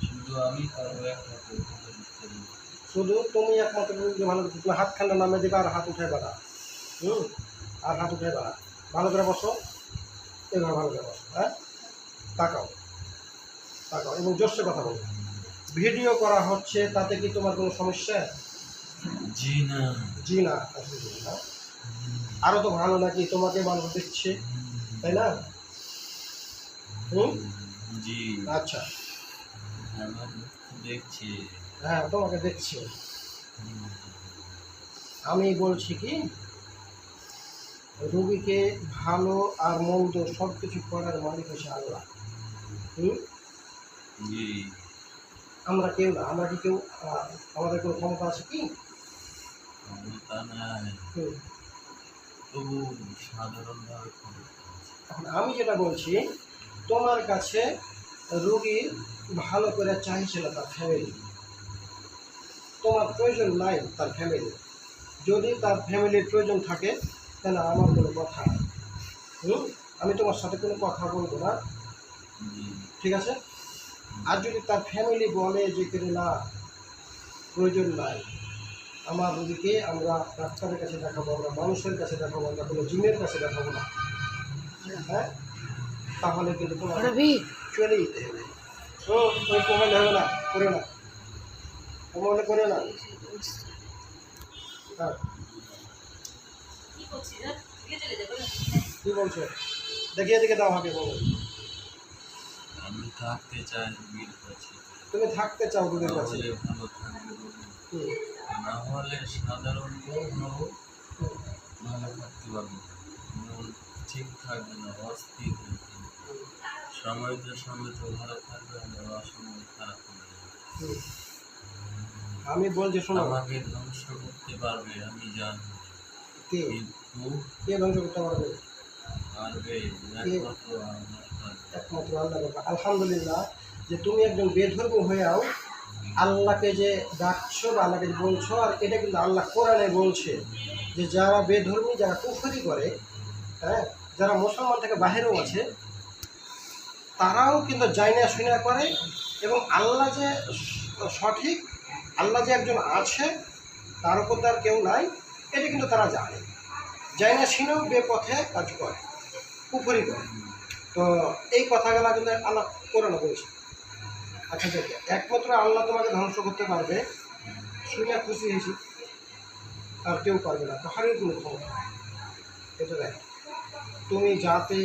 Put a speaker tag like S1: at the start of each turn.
S1: শুধু আমি পারবো একমাত্র ভালো করতে।
S2: শুধু তুমি একমাত্র রুগীকে ভালো করতে। তুমি হাত খান্ডা নামে দেবে আর হাত উঠাই বেড়া। আর হাত উঠাই বেড়া। ভালো করে বসো, এবার ভালো করে বসো। হ্যাঁ, তাকাও তাকাও এবং জোরসে কথা বলো। ভিডিও করা হচ্ছে, তাতে কি তোমার কোনো সমস্যা?
S1: জি না।
S2: জি না, অসুবিধা না। আরও তো ভালো নাকি, তোমাকে মানুষ দিচ্ছে, তাই না?
S1: জি।
S2: আচ্ছা,
S1: আমার দেখছি।
S2: হ্যাঁ তোমাকে দেখছি। আমি বলছি কি, রুগীকে ভালো আর মন্দ সব কিছু করার মালিক হচ্ছে আল্লাহ।
S1: জি।
S2: আমরা কেউ না। আমরা কি কেউ আমাদের কোনো ক্ষমতা আছে কি?
S1: ক্ষমতা নাই, তবু সাধারণভাবে ক্ষমতা আছে।
S2: এখন আমি যেটা বলছি, তোমার কাছে রুগী ভালো করে চাইছে না তার ফ্যামিলি, তোমার প্রয়োজন নাই তার ফ্যামিলি। যদি তার ফ্যামিলির প্রয়োজন থাকে তাহলে আমার কোনো কথা নাই। আমি তোমার সাথে কোনো কথা বলবো না, ঠিক আছে? আর যদি তার ফ্যামিলি বলে যে কেন না, প্রয়োজন নাই, আমার রুগীকে আমরা ডাক্তারের কাছে দেখাবো, আমরা মানুষের কাছে দেখাবো, আমরা কোনো জিনের কাছে দেখাবো না, হ্যাঁ, তাহলে কিন্তু তোমার চলে যেতে হবে। ও ওই প্রমাণ হবে না, করে না, প্রমাণ করে না। হ্যাঁ, কী বলছো? দেখিয়ে দিকে দাও আমাকে, বলো।
S1: আমি থাকতে চাই রুগীর কাছে।
S2: তুমি থাকতে চাও রুগীর কাছে?
S1: ভালো থাকবে, না হলে সাধারণ হোক ভালো থাকতে পারবো। মন ঠিক থাকবে না, অস্থির হয়ে থাকবে। সময়টার সঙ্গে তো ভালো থাকবে, আমার অসময় খারাপ হবে।
S2: আমি বলছি শোনো,
S1: আমাকে ধ্বংস করতে পারবে আমি জানি, কিন্তু
S2: কে ধ্বংস করতে পারবে?
S1: পারবে
S2: একমাত্র আল্লাহ। আলহামদুলিল্লাহ যে তুমি একজন বেধর্মী হয়েও আল্লাহকে যে ডাকছো বা আল্লাহকে বলছো, আর এটা কিন্তু আল্লাহ কোরআনে বলছে যে যারা বেধর্মী, যারা কুফরি করে, হ্যাঁ, যারা মুসলমান থেকে বাহিরেও আছে, তারাও কিন্তু জাইনা শুনা করে এবং আল্লাহ যে সঠিক, আল্লাহ যে একজন আছে, তার উপর তার কেউ নাই, এটা কিন্তু তারা জানে। জাইনা শুনেও বেপথে কাজ করে, কুফরি করে। তো এই কথাগুলো কিন্তু আল্লাহ কোরআনে বলছে। আচ্ছা দেখে, একমাত্র আল্লাহ তোমাকে ধ্বংস করতে পারবে, শুনে খুশি হয়েছি, আর কেউ পারবে না, কাহারই কোনো ক্ষমতা। এটা দেখ, তুমি যাতে